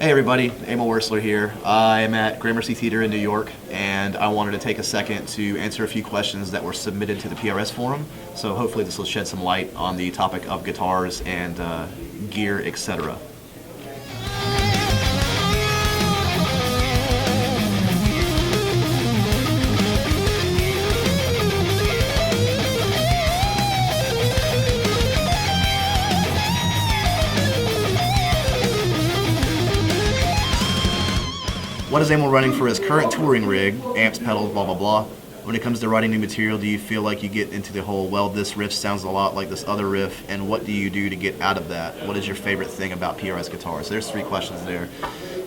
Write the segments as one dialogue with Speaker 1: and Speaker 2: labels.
Speaker 1: Hey everybody, Emil Werstler here. I am at Gramercy Theater in New York, and I wanted to take a second to answer a few questions that were submitted to the PRS Forum. So hopefully this will shed some light on the topic of guitars and gear, etc. What is Emil running for his current touring rig, amps, pedals, blah, blah, blah? When it comes to writing new material, do you feel like you get into the whole, well, this riff sounds a lot like this other riff, and what do you do to get out of that? What is your favorite thing about PRS guitars? There's three questions there.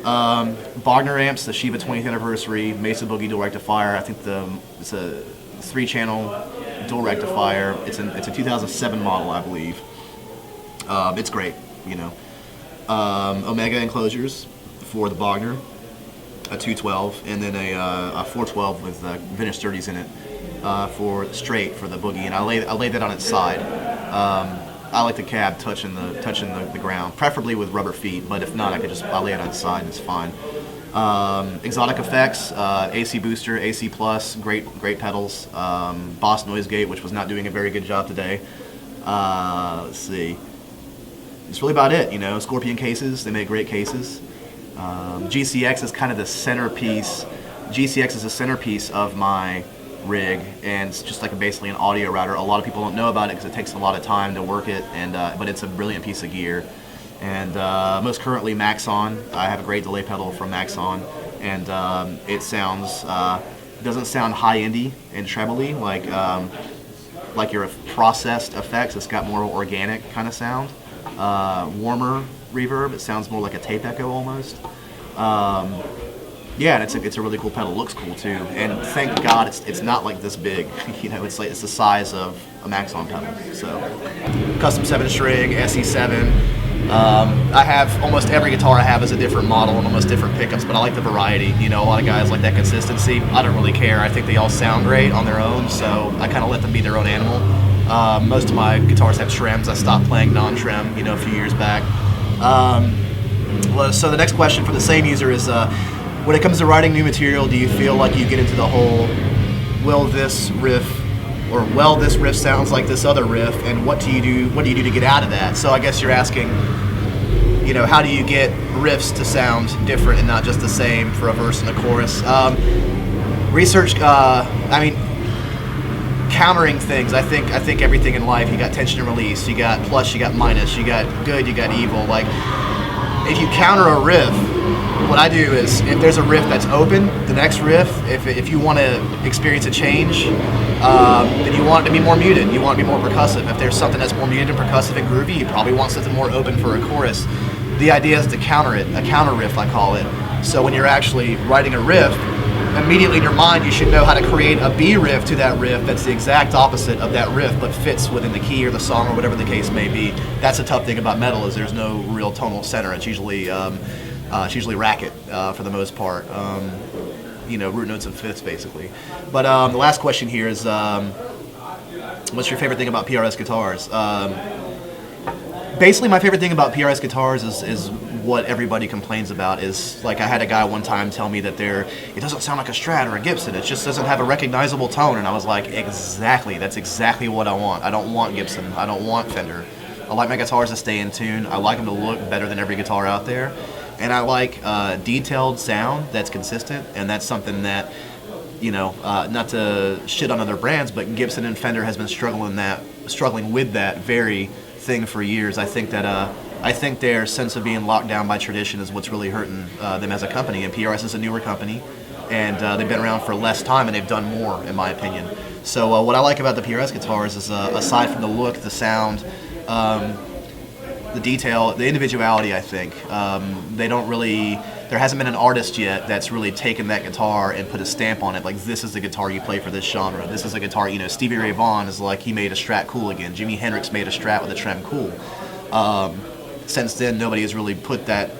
Speaker 1: Bogner amps, the Shiva 20th anniversary, Mesa Boogie dual rectifier. I think it's a 3-channel dual rectifier. It's a 2007 model, I believe. It's great, you know. Omega enclosures for the Bogner. A 212 and then a 412 with vintage 30s in it for straight for the Boogie, and I lay that on its side. I like the cab touching the ground, preferably with rubber feet, but if not, I lay it on its side and it's fine. Exotic effects, AC booster, AC plus, great pedals. Boss Noise Gate, which was not doing a very good job today. Let's see. It's really about it, you know. Scorpion cases, they make great cases. GCX is kind of the centerpiece. GCX is the centerpiece of my rig, and it's just like basically an audio router. A lot of people don't know about it because it takes a lot of time to work it, and but it's a brilliant piece of gear. And most currently Maxon. I have a great delay pedal from Maxon, and it sounds doesn't sound high-endy and trebly like your processed effects. It's got more organic kind of sound, warmer reverb. It sounds more like a tape echo almost. Yeah, and it's a really cool pedal. It looks cool too, and thank God it's not like this big. You know, it's the size of a Maxon pedal. So, custom 7-string SE7. I have almost every guitar I have is a different model and almost different pickups, but I like the variety. You know, a lot of guys like that consistency. I don't really care. I think they all sound great on their own, so I kind of let them be their own animal. Most of my guitars have trems. I stopped playing non-trem, you know, a few years back. So the next question for the same user is, when it comes to writing new material, do you feel like you get into the whole, well, this riff sounds like this other riff, and what do you do to get out of that? So I guess you're asking, you know, how do you get riffs to sound different and not just the same for a verse and a chorus? Research, countering things. I think everything in life, you got tension and release, you got plus, you got minus, you got good, you got evil. Like, if you counter a riff, what I do is, if there's a riff that's open, the next riff, if you want to experience a change, then you want it to be more muted, you want it to be more percussive. If there's something that's more muted and percussive and groovy, you probably want something more open for a chorus. The idea is to counter it, a counter riff I call it. So when you're actually writing a riff, immediately in your mind you should know how to create a B riff to that riff that's the exact opposite of that riff but fits within the key or the song or whatever the case may be. That's a tough thing about metal, is there's no real tonal center. It's usually racket for the most part. You know, root notes and fifths basically. But the last question here is, what's your favorite thing about PRS guitars? Basically, my favorite thing about PRS guitars is what everybody complains about. Is like, I had a guy one time tell me that it doesn't sound like a Strat or a Gibson. It just doesn't have a recognizable tone. And I was like, exactly. That's exactly what I want. I don't want Gibson. I don't want Fender. I like my guitars to stay in tune. I like them to look better than every guitar out there. And I like detailed sound that's consistent. And that's something that, you know, not to shit on other brands, but Gibson and Fender has been struggling with that very thing for years. I think their sense of being locked down by tradition is what's really hurting them as a company. And PRS is a newer company, and they've been around for less time, and they've done more, in my opinion. So what I like about the PRS guitars is, aside from the look, the sound, the detail, the individuality, I think there hasn't been an artist yet that's really taken that guitar and put a stamp on it. Like, this is the guitar you play for this genre. This is a guitar, you know, Stevie Ray Vaughan is like, he made a Strat cool again. Jimi Hendrix made a Strat with a trem cool. Since then, nobody has really put that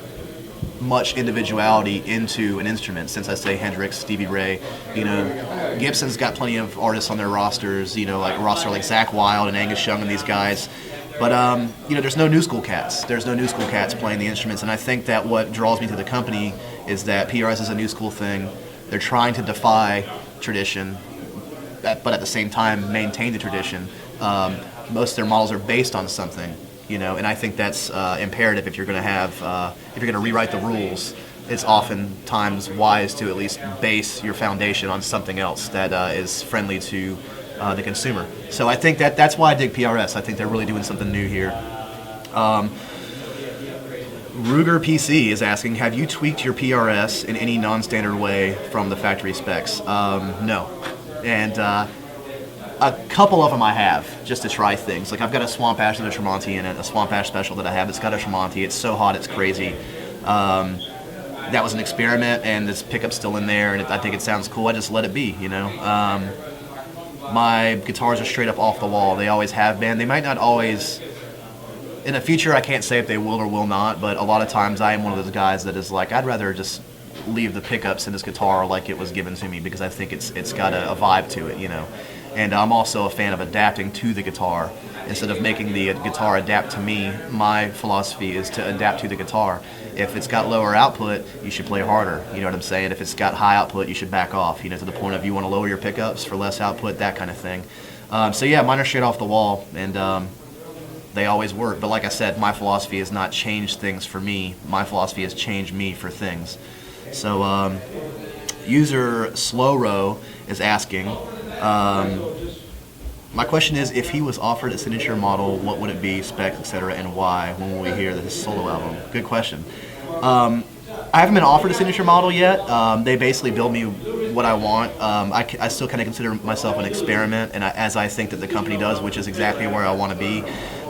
Speaker 1: much individuality into an instrument. Since I say Hendrix, Stevie Ray, you know, Gibson's got plenty of artists on their rosters, you know, like a roster like Zakk Wylde and Angus Young and these guys. But there's no new school cats. There's no new school cats playing the instruments, and I think that what draws me to the company is that PRS is a new school thing. They're trying to defy tradition, but at the same time maintain the tradition. Most of their models are based on something, and I think that's imperative if you're going to rewrite the rules. It's oftentimes wise to at least base your foundation on something else that is friendly to the consumer. So I think that's why I dig PRS. I think they're really doing something new here. Ruger PC is asking, have you tweaked your PRS in any non-standard way from the factory specs? No. And a couple of them I have, just to try things. Like I've got a Swamp Ash with a Tremonti in it, a Swamp Ash special that I have. It's got a Tremonti. It's so hot, it's crazy. That was an experiment, and this pickup's still in there, and I think it sounds cool. I just let it be, My guitars are straight up off the wall. They always have been. They might not always... In the future, I can't say if they will or will not, but a lot of times I am one of those guys that is like, I'd rather just leave the pickups in this guitar like it was given to me, because I think it's got a vibe to it, And I'm also a fan of adapting to the guitar. Instead of making the guitar adapt to me, my philosophy is to adapt to the guitar. If it's got lower output, you should play harder, you know what I'm saying? If it's got high output, you should back off, to the point of you want to lower your pickups for less output, that kind of thing. So yeah, mine are straight off the wall, and they always work. But like I said, my philosophy has not changed things for me. My philosophy has changed me for things. So user Slowro is asking, my question is, if he was offered a signature model, what would it be, specs, etc., and why? When will we hear his solo album? Good question. I haven't been offered a signature model yet. They basically build me what I want. I still kind of consider myself an experiment, and as I think that the company does, which is exactly where I want to be.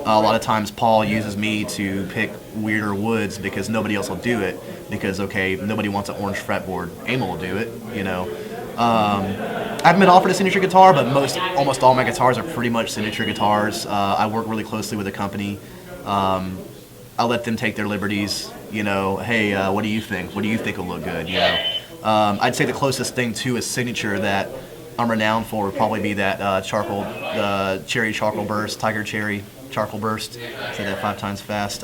Speaker 1: A lot of times Paul uses me to pick weirder woods because nobody else will do it, because, okay, nobody wants an orange fretboard. Emil will do it, I haven't been offered a signature guitar, but almost all my guitars are pretty much signature guitars. I work really closely with the company. I let them take their liberties. Hey, what do you think? What do you think will look good? I'd say the closest thing to a signature that I'm renowned for would probably be that cherry charcoal burst, tiger cherry charcoal burst. Say that 5 times fast.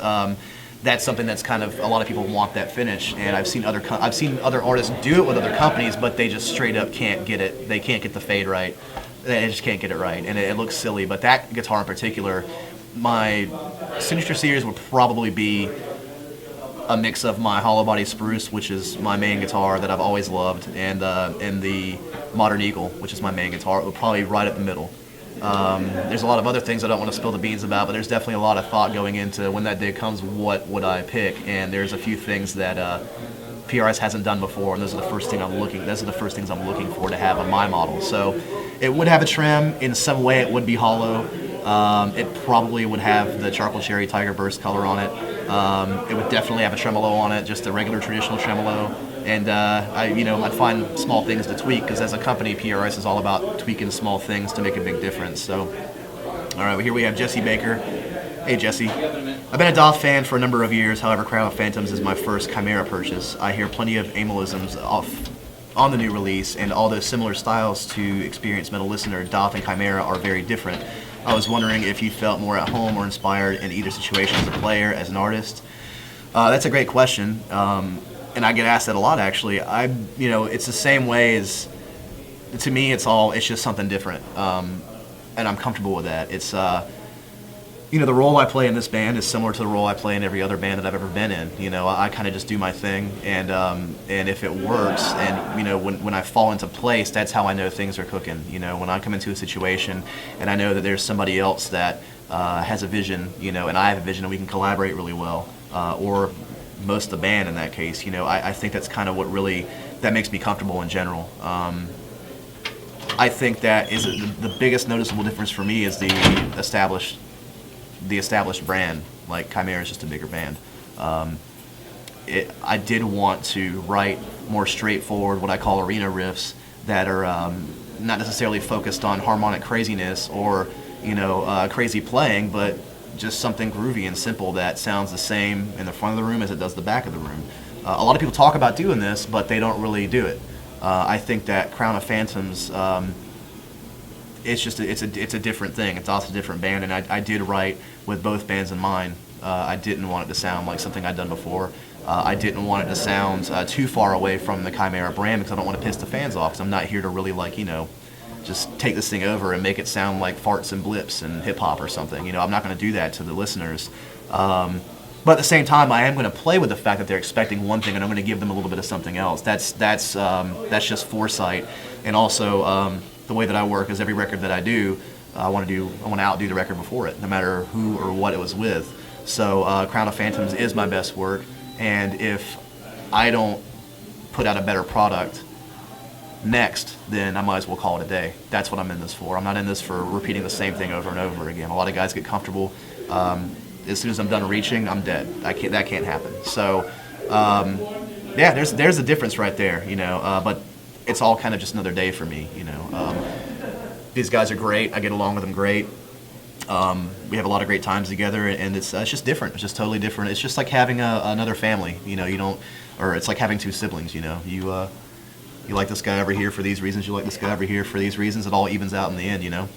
Speaker 1: That's something that's kind of, a lot of people want that finish, and I've seen other artists do it with other companies, but they just straight up can't get it. They can't get the fade right. They just can't get it right, and it looks silly. But that guitar in particular, my signature series would probably be a mix of my hollow body spruce, which is my main guitar that I've always loved, and the Modern Eagle, which is my main guitar. It would probably be right up the middle. There's a lot of other things I don't want to spill the beans about, but there's definitely a lot of thought going into when that day comes, what would I pick? And there's a few things that PRS hasn't done before, and those are the first things I'm looking for to have on my model. So it would have a trem. In some way, it would be hollow. It probably would have the charcoal cherry tiger burst color on it. It would definitely have a tremolo on it, just a regular traditional tremolo. And I'd find small things to tweak, because as a company, PRS is all about tweaking small things to make a big difference. So, all right, well, here we have Jesse Baker. Hey, Jesse. I've been a DOF fan for a number of years. However, Crown of Phantoms is my first Chimera purchase. I hear plenty of Emilisms on the new release, and although similar styles to experienced metal listener, DOF and Chimera are very different. I was wondering if you felt more at home or inspired in either situation as a player, as an artist. That's a great question. And I get asked that a lot, actually. It's the same way as, to me, it's just something different. And I'm comfortable with that. It's, the role I play in this band is similar to the role I play in every other band that I've ever been in. I kind of just do my thing, and if it works, and, when I fall into place, that's how I know things are cooking. When I come into a situation and I know that there's somebody else that has a vision, and I have a vision, and we can collaborate really well, or most of the band in that case, I think that's kind of what really, that makes me comfortable in general. I think that is the biggest noticeable difference for me is the established brand. Like Chimera is just a bigger band. I did want to write more straightforward, what I call arena riffs that are not necessarily focused on harmonic craziness or crazy playing, but just something groovy and simple that sounds the same in the front of the room as it does the back of the room. A lot of people talk about doing this, but they don't really do it. I think that Crown of Phantoms it's just it's a different thing. It's also a different band, and I did write with both bands in mind. I didn't want it to sound like something I'd done before. I didn't want it to sound too far away from the Chimera brand, because I don't want to piss the fans off, because I'm not here to really, like, you know, just take this thing over and make it sound like farts and blips and hip-hop or something. You know, I'm not going to do that to the listeners. But at the same time, I am going to play with the fact that they're expecting one thing, and I'm going to give them a little bit of something else. That's just foresight. And also, the way that I work is every record that I do, I want to outdo the record before it, no matter who or what it was with. So Crown of Phantoms is my best work, and if I don't put out a better product next, then I might as well call it a day. That's what I'm in this for. I'm not in this for repeating the same thing over and over again. A lot of guys get comfortable. As soon as I'm done reaching, I'm dead. That can't happen. So, yeah, there's a difference right there, you know. But it's all kind of just another day for me, you know. These guys are great. I get along with them great. We have a lot of great times together, and it's just different. It's just totally different. It's just like having another family, you know. It's like having two siblings, you know. You like this guy over here for these reasons. You like this guy over here for these reasons. It all evens out in the end, you know.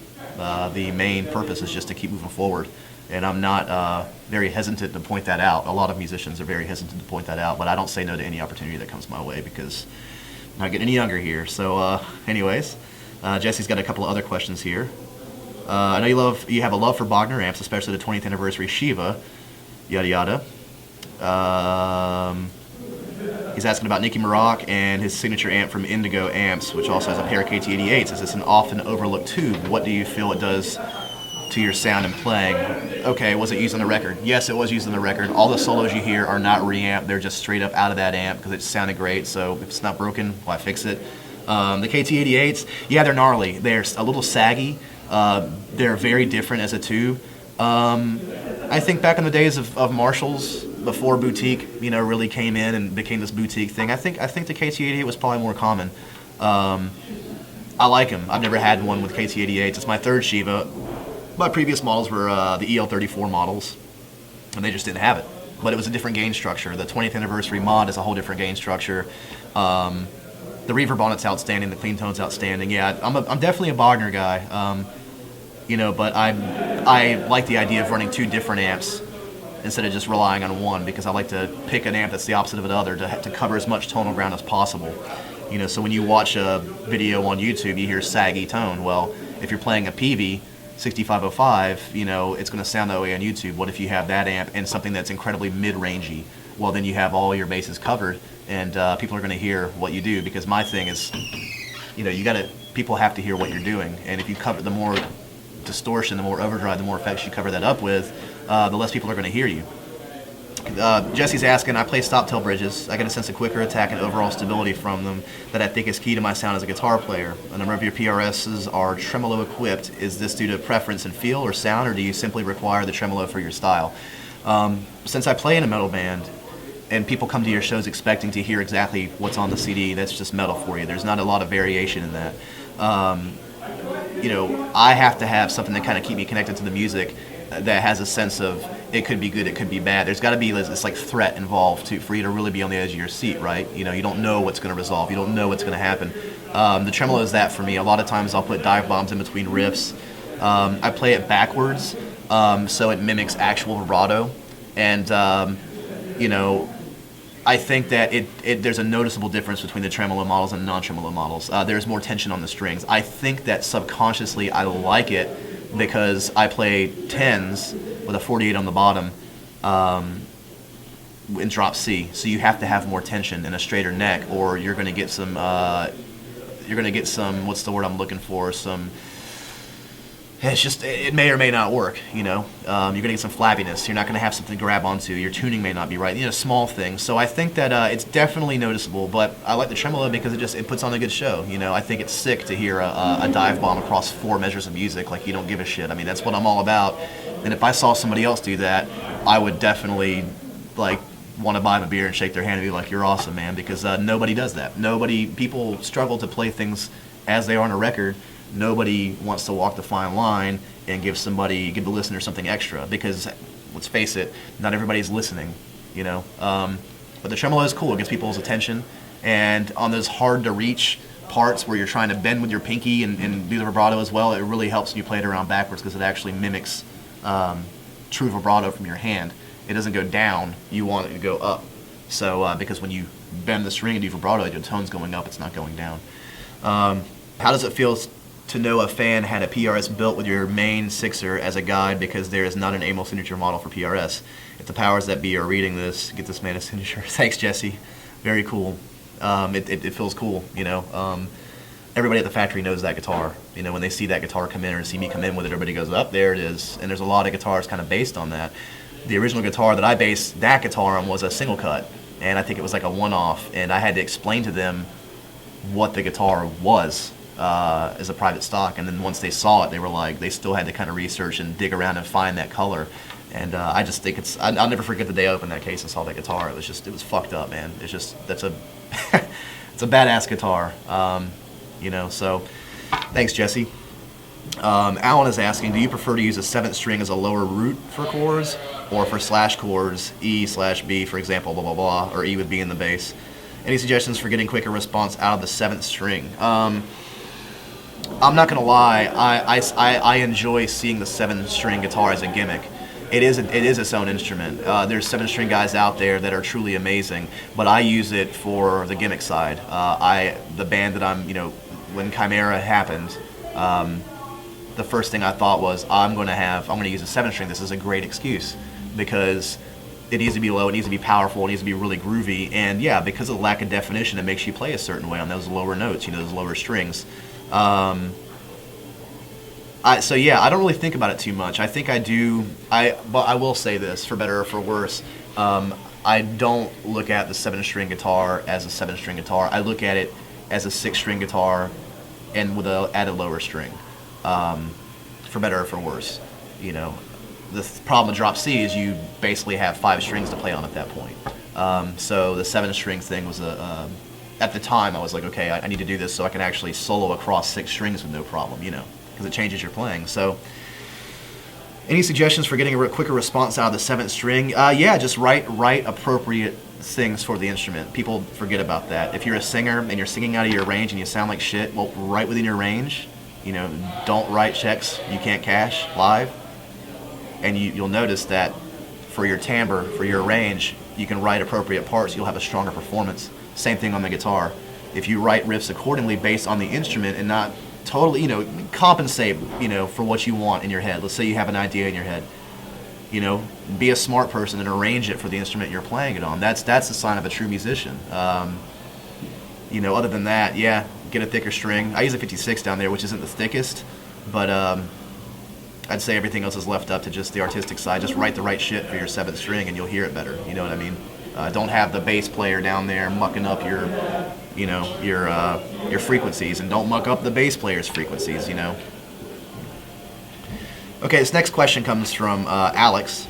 Speaker 1: The main purpose is just to keep moving forward. And I'm not very hesitant to point that out. A lot of musicians are very hesitant to point that out, but I don't say no to any opportunity that comes my way, because I'm not getting any younger here. So anyways, Jesse's got a couple of other questions here. I know you have a love for Bogner amps, especially the 20th anniversary Shiva, yada yada. He's asking about Nicky Maroc and his signature amp from Indigo Amps, which also has a pair of KT88s. Is this an often overlooked tube? What do you feel it does to your sound and playing? Okay, was it used on the record? Yes, it was used on the record. All the solos you hear are not reamped. They're just straight up out of that amp because it sounded great. So if it's not broken, why fix it? The KT88s, yeah, they're gnarly. They're a little saggy. They're very different as a tube. I think back in the days of Marshalls, before boutique, you know, really came in and became this boutique thing, I think the KT88 was probably more common. I like them. I've never had one with KT88s. It's my third Shiva. My previous models were the EL34 models, and they just didn't have it. But it was a different gain structure. The 20th anniversary mod is a whole different gain structure. The reverb on it's outstanding. The clean tone's outstanding. Yeah, I'm definitely a Bogner guy. You know, but I like the idea of running two different amps instead of just relying on one, because I like to pick an amp that's the opposite of another to cover as much tonal ground as possible. You know, so when you watch a video on YouTube, you hear saggy tone. Well, if you're playing a PV 6505, you know, it's going to sound that way on YouTube. What if you have that amp and something that's incredibly mid-rangey? Well, then you have all your bases covered, and people are going to hear what you do, because my thing is, you know, people have to hear what you're doing, and if you cover the more distortion, the more overdrive, the more effects you cover that up with, the less people are going to hear you. Jesse's asking, I play stop-tail bridges. I get a sense of quicker attack and overall stability from them that I think is key to my sound as a guitar player. A number of your PRSs are tremolo equipped. Is this due to preference and feel or sound, or do you simply require the tremolo for your style? Since I play in a metal band and people come to your shows expecting to hear exactly what's on the CD, that's just metal for you. There's not a lot of variation in that. You know, I have to have something that kind of keep me connected to the music that has a sense of it could be good, it could be bad. There's got to be this like threat involved for you to really be on the edge of your seat, right? You know, you don't know what's going to resolve. You don't know what's going to happen. The tremolo is that for me. A lot of times I'll put dive bombs in between riffs. I play it backwards, so it mimics actual vibrato. And, you know, I think that there's a noticeable difference between the tremolo models and non-tremolo models. There's more tension on the strings. I think that subconsciously I like it because I play 10s with a 48 on the bottom in drop C. So you have to have more tension and a straighter neck, or you're going to get some, what's the word I'm looking for, it's just, it may or may not work, you know. You're going to get some flabbiness. You're not going to have something to grab onto. Your tuning may not be right. You know, small things. So I think that it's definitely noticeable, but I like the tremolo because it puts on a good show. You know, I think it's sick to hear a dive bomb across 4 measures of music like you don't give a shit. I mean, that's what I'm all about. And if I saw somebody else do that, I would definitely, like, want to buy them a beer and shake their hand and be like, you're awesome, man, because nobody does that. People struggle to play things as they are on a record. Nobody wants to walk the fine line and give the listener something extra, because let's face it, not everybody's listening, you know. But the tremolo is cool. It gets people's attention, and on those hard to reach parts where you're trying to bend with your pinky and do the vibrato as well, it really helps when you play it around backwards because it actually mimics true vibrato from your hand. It doesn't go down, you want it to go up. So because when you bend the string and do vibrato, your tone's going up, it's not going down. How does it feel to know a fan had a PRS built with your main sixer as a guide because there is not an Emil signature model for PRS? If the powers that be are reading this, get this man a signature. Thanks, Jesse. Very cool. It feels cool, you know. Everybody at the factory knows that guitar. You know, when they see that guitar come in or see me come in with it, everybody goes, up there it is. And there's a lot of guitars kind of based on that. The original guitar that I based that guitar on was a single cut, and I think it was like a one-off, and I had to explain to them what the guitar was as a private stock, and then once they saw it, they were like, they still had to kind of research and dig around and find that color. And I just think I'll never forget the day I opened that case and saw that guitar. It was fucked up, man. It's just, it's a badass guitar. You know, so thanks, Jesse. Alan is asking, do you prefer to use a 7th string as a lower root for chords, or for slash chords, E/B, for example, blah, blah, blah, or E with B in the bass? Any suggestions for getting quicker response out of the 7th string? I'm not going to lie, I enjoy seeing the 7th string guitar as a gimmick. It is its own instrument. There's 7th string guys out there that are truly amazing, but I use it for the gimmick side. The band that I'm, you know, when Chimera happened, the first thing I thought was, I'm going to use a 7th string. This is a great excuse because it needs to be low, it needs to be powerful, it needs to be really groovy, and yeah, because of the lack of definition, it makes you play a certain way on those lower notes, you know, those lower strings. So yeah, I don't really think about it too much. I think I do, but I will say this, for better or for worse, I don't look at the 7-string guitar as a 7-string guitar. I look at it as a 6-string guitar and with a added lower string, for better or for worse. You know, the problem with drop C is you basically have 5 strings to play on at that point. So the 7-string thing was at the time I was like, okay, I need to do this so I can actually solo across 6 strings with no problem, you know, because it changes your playing. So any suggestions for getting a quicker response out of the 7th string? Yeah, just write appropriate things for the instrument. People forget about that. If you're a singer and you're singing out of your range and you sound like shit, well, write within your range. You know, don't write checks you can't cash live. And you'll notice that for your timbre, for your range, you can write appropriate parts, you'll have a stronger performance. Same thing on the guitar. If you write riffs accordingly based on the instrument and not totally, you know, compensate, you know, for what you want in your head. Let's say you have an idea in your head. You know, be a smart person and arrange it for the instrument you're playing it on. That's the sign of a true musician. You know, other than that, yeah, get a thicker string. I use a 56 down there, which isn't the thickest, but I'd say everything else is left up to just the artistic side. Just write the right shit for your 7th string and you'll hear it better. You know what I mean? Don't have the bass player down there mucking up your, you know, your frequencies, and don't muck up the bass player's frequencies, you know. Okay, this next question comes from Alex.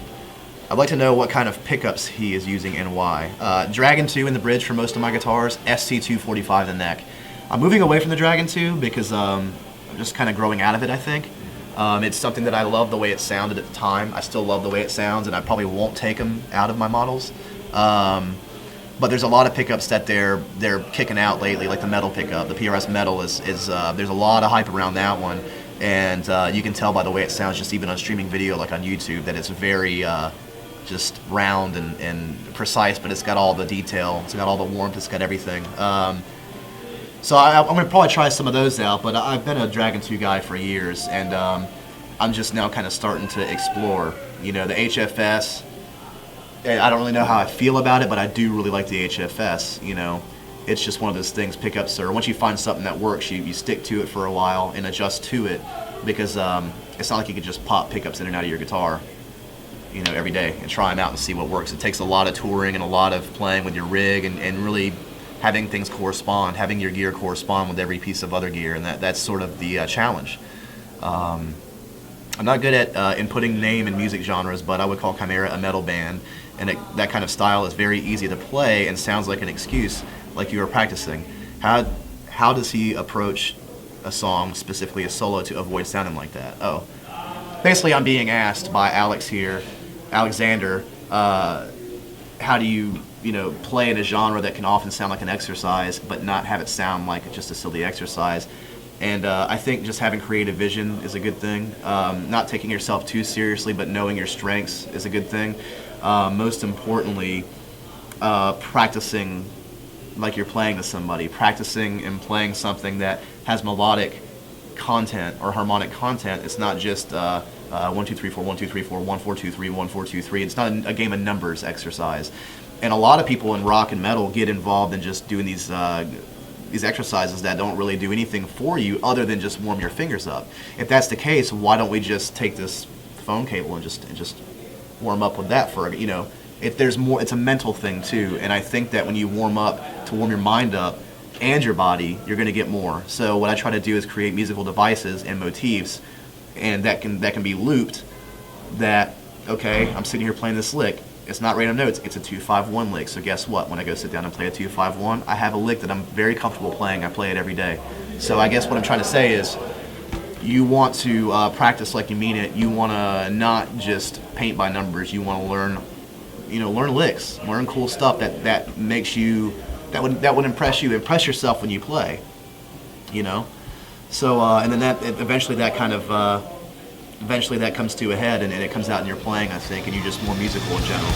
Speaker 1: I'd like to know what kind of pickups he is using and why. Dragon 2 in the bridge for most of my guitars, SC245 in the neck. I'm moving away from the Dragon 2 because I'm just kind of growing out of it, I think. It's something that I love the way it sounded at the time. I still love the way it sounds, and I probably won't take them out of my models. But there's a lot of pickups that they're kicking out lately, like the metal pickup. The PRS metal is there's a lot of hype around that one, and you can tell by the way it sounds, just even on streaming video, like on YouTube, that it's very just round and precise, but it's got all the detail, it's got all the warmth, it's got everything. So I'm going to probably try some of those out, but I've been a Dragon 2 guy for years, and I'm just now kind of starting to explore. You know, the HFS, I don't really know how I feel about it, but I do really like the HFS, you know. It's just one of those things, pickups are, once you find something that works, you stick to it for a while and adjust to it, because it's not like you can just pop pickups in and out of your guitar, you know, every day and try them out and see what works. It takes a lot of touring and a lot of playing with your rig and really having things correspond, having your gear correspond with every piece of other gear, and that's sort of the challenge. I'm not good at inputting name and music genres, but I would call Chimera a metal band, and that kind of style is very easy to play and sounds like an excuse, like you were practicing. How does he approach a song, specifically a solo, to avoid sounding like that? Oh, basically I'm being asked by Alex here, Alexander, how do you play in a genre that can often sound like an exercise, but not have it sound like just a silly exercise. And I think just having creative vision is a good thing. Not taking yourself too seriously, but knowing your strengths is a good thing. Most importantly, practicing like you're playing to somebody, practicing and playing something that has melodic content or harmonic content. It's not just 1 2 3 4 1 2 3 4 1 4 2 3 1 4 2 3. It's not a game of numbers exercise. And a lot of people in rock and metal get involved in just doing these exercises that don't really do anything for you other than just warm your fingers up. If that's the case, why don't we just take this phone cable and just warm up with that for if there's more, it's a mental thing too. And I think that when you warm up to warm your mind up and your body, you're going to get more. So what I try to do is create musical devices and motifs, and that can be looped. That okay, I'm sitting here playing this lick. It's not random notes. It's a 2-5-1 lick. So guess what? When I go sit down and play a 2-5-1, I have a lick that I'm very comfortable playing. I play it every day. So I guess what I'm trying to say is, you want to practice like you mean it. You want to not just paint by numbers. You want to learn licks, learn cool stuff that makes you that would impress you. Impress yourself when you play. So and then that eventually that comes to a head, and it comes out in your playing, I think, and you're just more musical in general.